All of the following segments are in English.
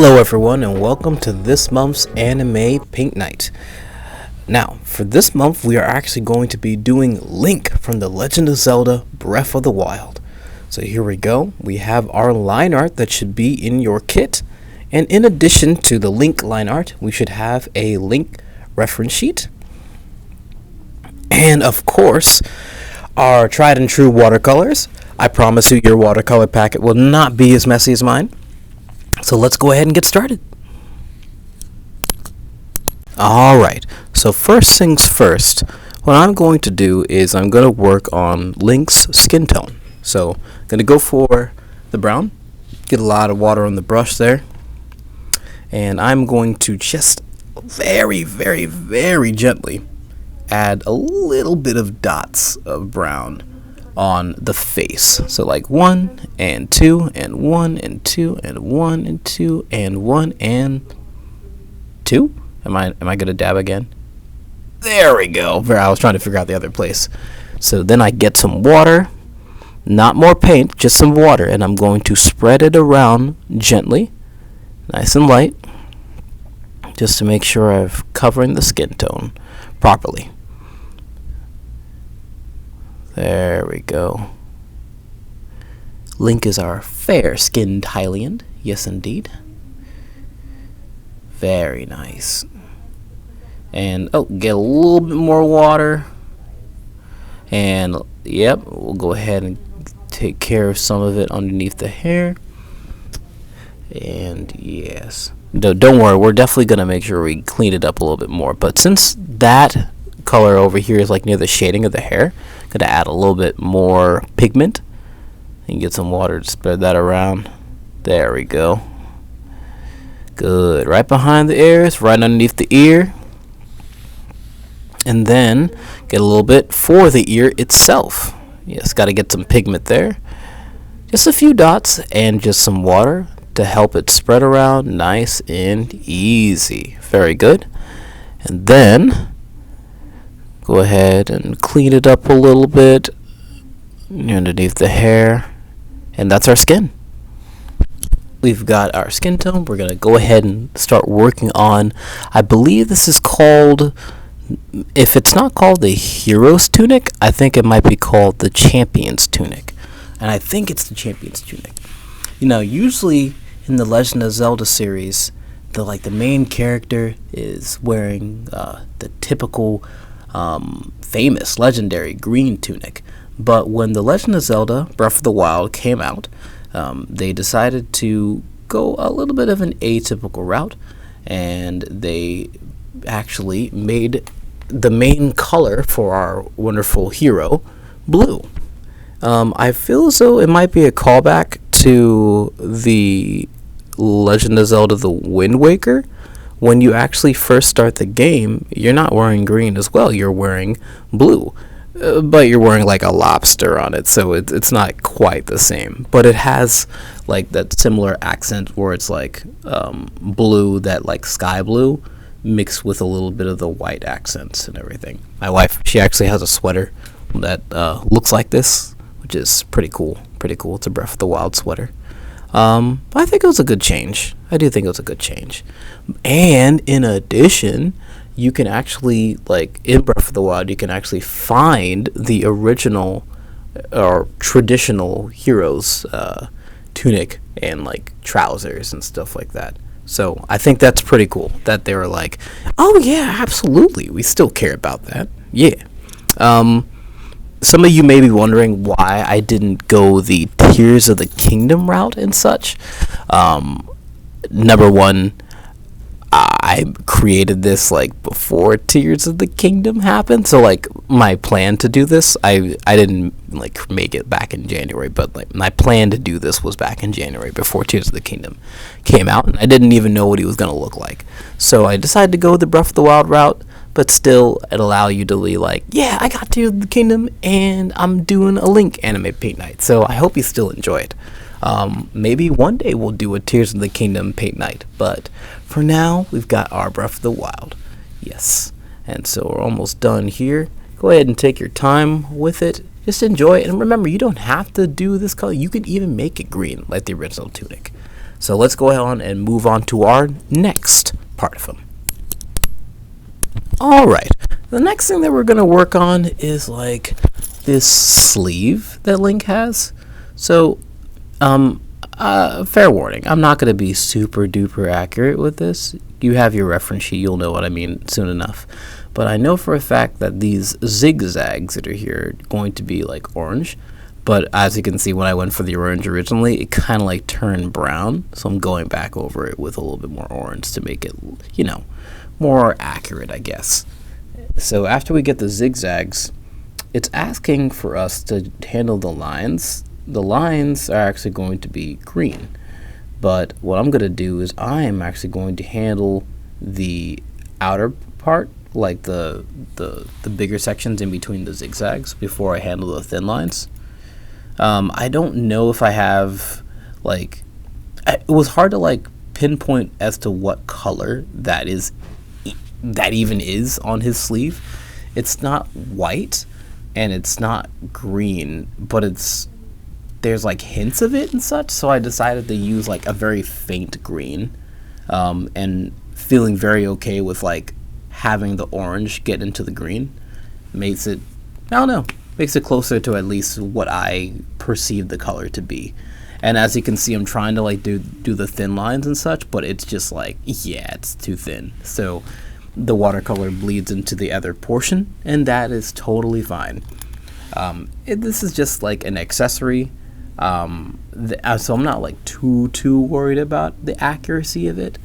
Hello everyone and welcome to this month's anime paint night. Now, for this month we are actually going to be doing Link from the Legend of Zelda Breath of the Wild. So here we go. We have our line art that should be in your kit. And in addition to the Link line art, we should have a Link reference sheet. And of course, our tried and true watercolors. I promise you your watercolor packet will not be as messy as mine. So let's go ahead and get started. Alright, so first things first, what I'm going to do is I'm going to work on Link's skin tone. So I'm going to go for the brown, get a lot of water on the brush there, and I'm going to just very, very, very gently add a little bit of dots of brown on the face. So like 1 and 2 and 1 and 2 and 1 and 2 and 1 and 2. Am I gonna dab again? There we go. I was trying to figure out the other place. So then I get some water, not more paint, just some water, and I'm going to spread it around gently, nice and light, just to make sure I'm covering the skin tone properly. There we go. Link is our fair-skinned Hylian. Yes, indeed. Very nice. And, get a little bit more water. And, yep, we'll go ahead and take care of some of it underneath the hair. And, yes. Don't worry, we're definitely going to make sure we clean it up a little bit more. But since that color over here is like near the shading of the hair, gonna add a little bit more pigment and get some water to spread that around. There we go. Good. Right behind the ears, right underneath the ear, and then get a little bit for the ear itself. Yes, got to get some pigment there, just a few dots and just some water to help it spread around nice and easy. Very good. And then go ahead and clean it up a little bit underneath the hair, and that's our skin. We've got our skin tone. We're going to go ahead and start working on, I believe this is called, if it's not called the Hero's Tunic, I think it might be called the Champion's Tunic. And I think it's the Champion's Tunic. You know, usually in the Legend of Zelda series, the main character is wearing the typical famous legendary green tunic, but when the Legend of Zelda Breath of the Wild came out, they decided to go a little bit of an atypical route, and they actually made the main color for our wonderful hero blue. I feel as though it might be a callback to the Legend of Zelda the Wind Waker. When you actually first start the game, you're not wearing green as well, you're wearing blue. But you're wearing like a lobster on it, so it's not quite the same. But it has like that similar accent where it's like blue, that like sky blue, mixed with a little bit of the white accents and everything. My wife, she actually has a sweater that looks like this, which is pretty cool. Pretty cool. It's a Breath of the Wild sweater. I think it was a good change. I do think it was a good change. And in addition, you can actually, like in Breath of the Wild, you can actually find the original or traditional hero's tunic and like trousers and stuff like that. So I think that's pretty cool that they were like, oh yeah, absolutely, we still care about that. Yeah. Some of you may be wondering why I didn't go the Tears of the Kingdom route and such. Number one, I created this like before Tears of the Kingdom happened, so like my plan to do this, I didn't like make it back in January, but like my plan to do this was back in January before Tears of the Kingdom came out, and I didn't even know what he was gonna look like. So I decided to go the Breath of the Wild route, but still it allow you to be like, yeah, I got Tears of the Kingdom and I'm doing a Link anime paint night. So I hope you still enjoy it. Maybe one day we'll do a Tears of the Kingdom paint night, but for now we've got our Breath of the Wild. Yes, and so we're almost done here. Go ahead and take your time with it. Just enjoy it, and remember, you don't have to do this color. You can even make it green like the original tunic. So let's go ahead and move on to our next part of him. Alright, the next thing that we're going to work on is like this sleeve that Link has. So, fair warning, I'm not going to be super duper accurate with this. You have your reference sheet, you'll know what I mean soon enough. But I know for a fact that these zigzags that are here are going to be like orange. But as you can see, when I went for the orange originally, it kind of like turned brown. So I'm going back over it with a little bit more orange to make it, you know, more accurate, I guess. So after we get the zigzags, it's asking for us to handle the lines. The lines are actually going to be green. But what I'm going to do is I am actually going to handle the outer part, like the bigger sections in between the zigzags, before I handle the thin lines. I don't know if I have, like, it was hard to like pinpoint as to what color that even is on his sleeve. It's not white and it's not green, but there's like hints of it and such, so I decided to use like a very faint green, and feeling very okay with like having the orange get into the green makes it closer to at least what I perceive the color to be. And as you can see, I'm trying to like do the thin lines and such, but it's just like, yeah, it's too thin, so the watercolor bleeds into the other portion, and that is totally fine. This is just like an accessory, so I'm not like too worried about the accuracy of it,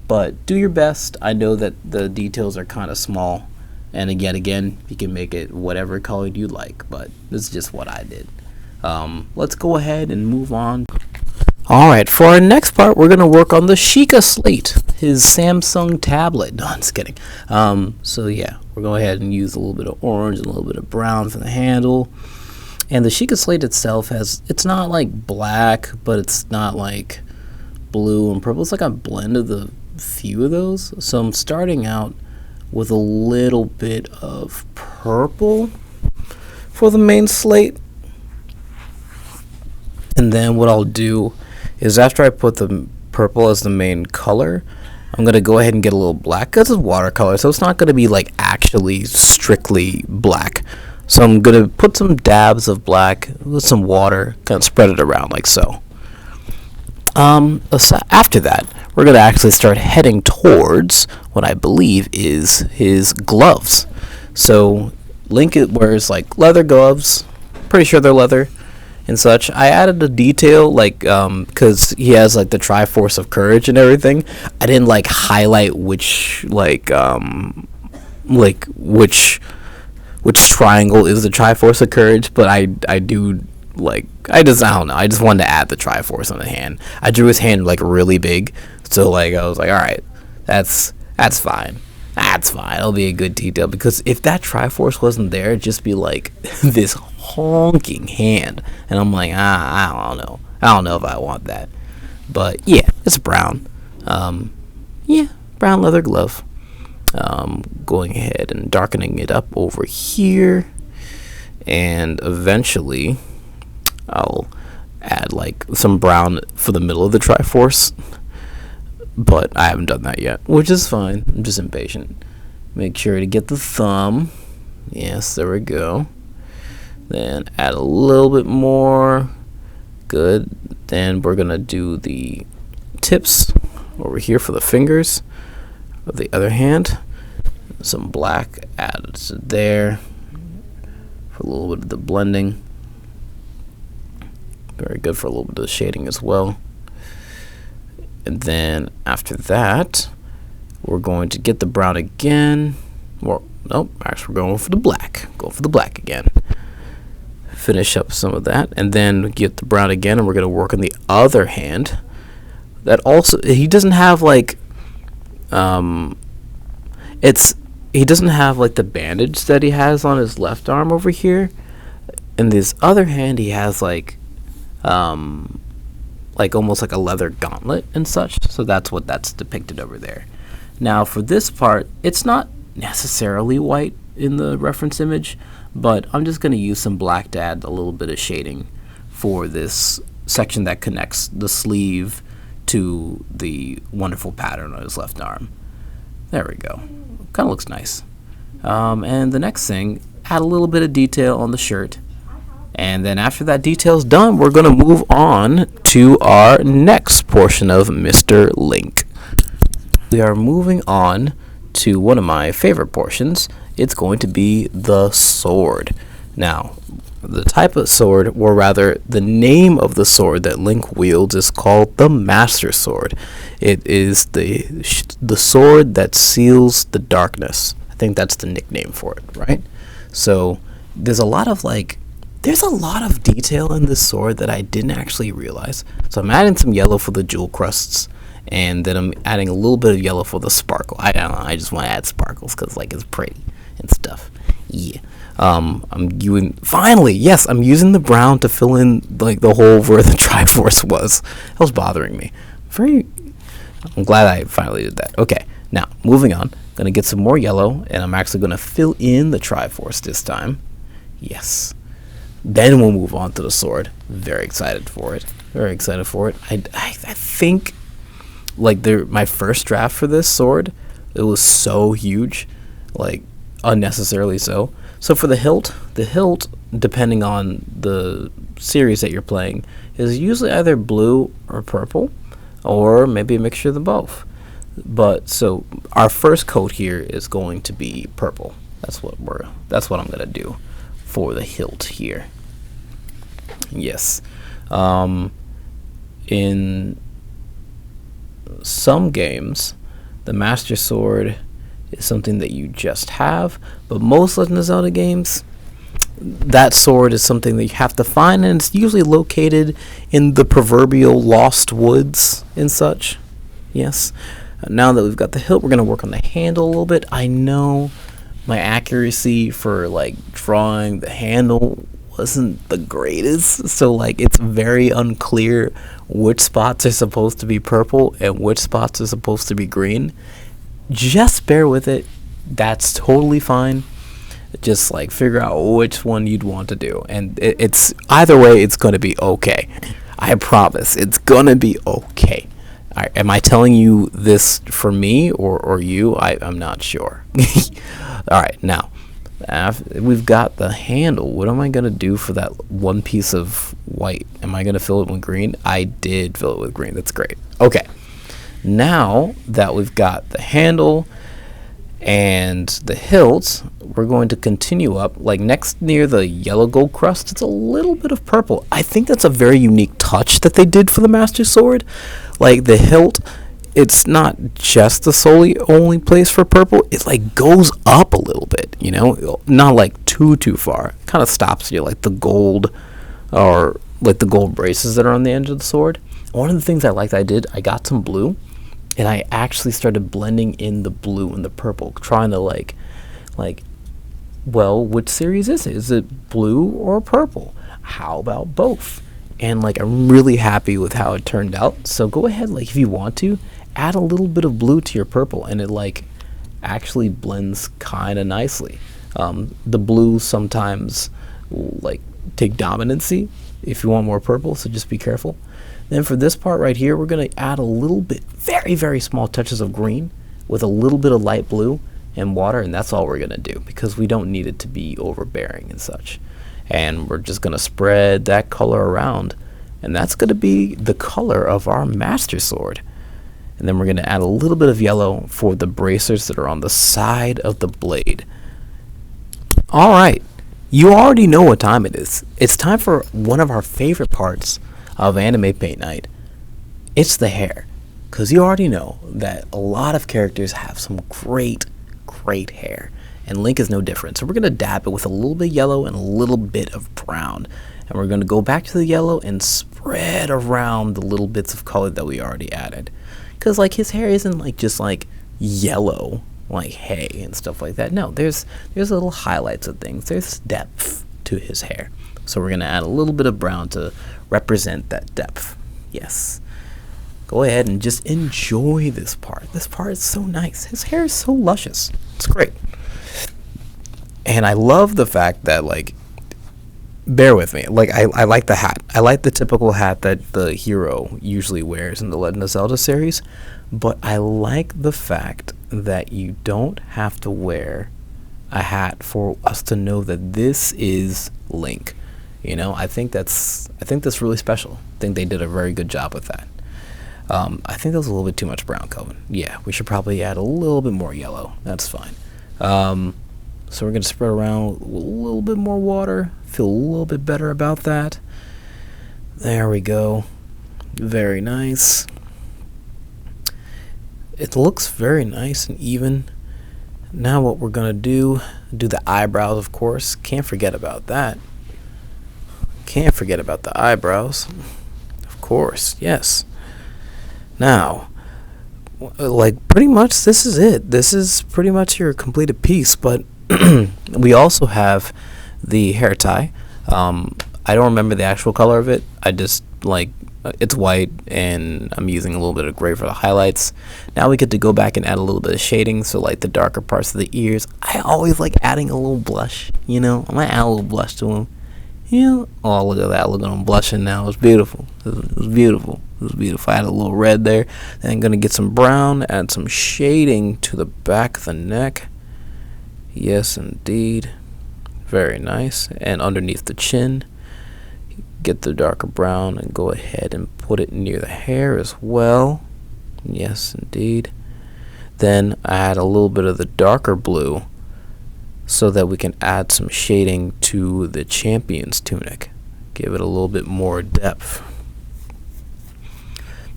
but do your best. I know that the details are kind of small, and again, you can make it whatever color you like, but this is just what I did. Let's go ahead and move on. Alright, for our next part, we're going to work on the Sheikah Slate, his Samsung tablet. No, I'm just kidding. So yeah, we'll go ahead and use a little bit of orange and a little bit of brown for the handle. And the Sheikah Slate itself it's not like black, but it's not like blue and purple. It's like a blend of the few of those. So I'm starting out with a little bit of purple for the main slate. And then what I'll do is after I put the purple as the main color, I'm going to go ahead and get a little black, because it's watercolor, so it's not going to be like actually strictly black. So I'm going to put some dabs of black with some water, kind of spread it around like so. After that, we're going to actually start heading towards what I believe is his gloves. So Link wears like leather gloves, pretty sure they're leather and such. I added a detail like because he has like the Triforce of Courage and everything. I didn't like highlight which which triangle is the Triforce of Courage, but I do like I don't know. I just wanted to add the Triforce on the hand. I drew his hand like really big, so like I was like, all right, that's fine. That's fine. It'll be a good detail, because if that Triforce wasn't there, it'd just be like this honking hand, and I'm like, I don't know if I want that. But yeah, it's brown. Brown leather glove. Going ahead and darkening it up over here, and eventually I'll add like some brown for the middle of the Triforce, but I haven't done that yet, which is fine. I'm just impatient. Make sure to get the thumb. Yes, there we go. Then add a little bit more. Good. Then we're gonna do the tips over here for the fingers of the other hand. Some black added to there for a little bit of the blending. Very good for a little bit of the shading as well. And then after that, we're going to get the brown again. Or nope, actually we're going for the black. Go for the black again. Finish up some of that, and then get the brown again, and we're going to work on the other hand. That also, he doesn't have like he doesn't have like the bandage that he has on his left arm over here. In this other hand, he has like almost like a leather gauntlet and such. So that's depicted over there. Now for this part, it's not necessarily white in the reference image, but I'm just going to use some black to add a little bit of shading for this section that connects the sleeve to the wonderful pattern on his left arm. There we go. Kind of looks nice. And the next thing, add a little bit of detail on the shirt. And then after that detail's done, we're going to move on to our next portion of Mr. Link. We are moving on to one of my favorite portions. It's going to be the sword. Now, the type of sword, or rather the name of the sword that Link wields, is called the Master Sword. It is the sword that seals the darkness. I think that's the nickname for it, right? So there's a lot of detail in this sword that I didn't actually realize. So I'm adding some yellow for the jewel crusts, and then I'm adding a little bit of yellow for the sparkle. I don't know, I just want to add sparkles because it's pretty and stuff. Yeah. I'm using the brown to fill in the hole where the Triforce was. That was bothering me. I'm glad I finally did that. Okay, now moving on. Gonna get some more yellow, and I'm actually gonna fill in the Triforce this time. Yes. Then we'll move on to the sword. Very excited for it. I think my first draft for this sword, it was so huge, unnecessarily so. So for the hilt, depending on the series that you're playing, is usually either blue or purple, or maybe a mixture of the both. But so our first coat here is going to be purple. That's what I'm gonna do for the hilt here. Yes. In some games, the Master Sword is something that you just have, but most Legend of Zelda games, that sword is something that you have to find, and it's usually located in the proverbial lost woods and such. Yes. Now that we've got the hilt, we're going to work on the handle a little bit. I know my accuracy for drawing the handle wasn't the greatest, so it's very unclear which spots are supposed to be purple and which spots are supposed to be green. Just bear with it. That's totally fine. Just figure out which one you'd want to do, and it's either way, it's going to be okay. I promise it's going to be okay. Am I telling you this for me or you? I'm not sure. All right, now we've got the handle. What am I going to do for that one piece of white? Am I going to fill it with green? I did fill it with green. That's great. Okay. Now that we've got the handle and the hilt, we're going to continue up. Next near the yellow gold crust, it's a little bit of purple. I think that's a very unique touch that they did for the Master Sword. The hilt, it's not just the only place for purple. It goes up a little bit, not too far. Kind of stops you, the gold, or the gold braces that are on the end of the sword. One of the things I got some blue, and I actually started blending in the blue and the purple, trying to which series is it? Is it blue or purple? How about both? And I'm really happy with how it turned out. So go ahead, if you want to, add a little bit of blue to your purple, and it actually blends kind of nicely. The blue sometimes will take dominancy if you want more purple, so just be careful. Then for this part right here, we're going to add a little bit, very, very small touches of green with a little bit of light blue and water, and that's all we're going to do because we don't need it to be overbearing and such. And we're just going to spread that color around, and that's going to be the color of our Master Sword. And then we're going to add a little bit of yellow for the bracers that are on the side of the blade. All right, you already know what time it is. It's time for one of our favorite parts of Anime Paint Night. It's the hair, because you already know that a lot of characters have some great hair, and Link is no different. So we're going to dab it with a little bit of yellow and a little bit of brown, and we're going to go back to the yellow and spread around the little bits of color that we already added, because his hair isn't just yellow hay and stuff like that. No, there's little highlights of things. There's depth to his hair. So we're going to add a little bit of brown to represent that depth. Yes. Go ahead and just enjoy this part. This part is so nice. His hair is so luscious. It's great. And I love the fact that bear with me. Like, I like the hat. I like the typical hat that the hero usually wears in the Legend of Zelda series, but I like the fact that you don't have to wear a hat for us to know that this is Link. I think that's really special. I think they did a very good job with that. I think that was a little bit too much brown, Kelvin. Yeah, we should probably add a little bit more yellow. That's fine. So we're going to spread around a little bit more water. Feel a little bit better about that. There we go. Very nice. It looks very nice and even. Now what we're going to do the eyebrows, of course. Can't forget about that. Can't forget about the eyebrows. Of course, yes. Now, like, pretty much this is it. This is pretty much your completed piece, but we also have the hair tie. I don't remember the actual color of it. I just, like, it's white, and I'm using a little bit of gray for the highlights. Now we get to go back and add a little bit of shading, so, like, the darker parts of the ears. I always like adding a little blush, I'm going to add a little blush to them. Oh, look at that. Look at them blushing now. It's beautiful. It was beautiful. It was beautiful. I had a little red there. Then I'm going to get some brown, add some shading to the back of the neck. Yes, indeed. Very nice. And underneath the chin, get the darker brown and go ahead and put it near the hair as well. Yes, indeed. Then I add a little bit of the darker blue so that we can add some shading to the champion's tunic. Give it a little bit more depth.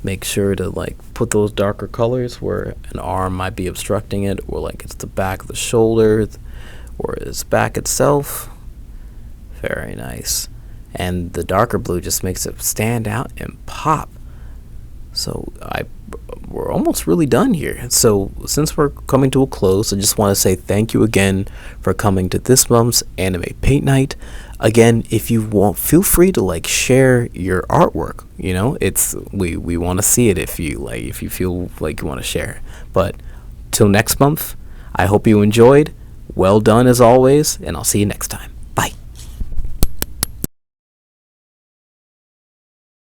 Make sure to, like, put those darker colors where an arm might be obstructing it, or like it's the back of the shoulder, or it's back itself. Very nice. And the darker blue just makes it stand out and pop. So we're almost really done here. So since we're coming to a close, I just want to say thank you again for coming to this month's anime paint night. Again, if you want, feel free to, like, share your artwork. It's we want to see it if you feel like you want to share. But till next month, I hope you enjoyed. Well done as always, and I'll see you next time.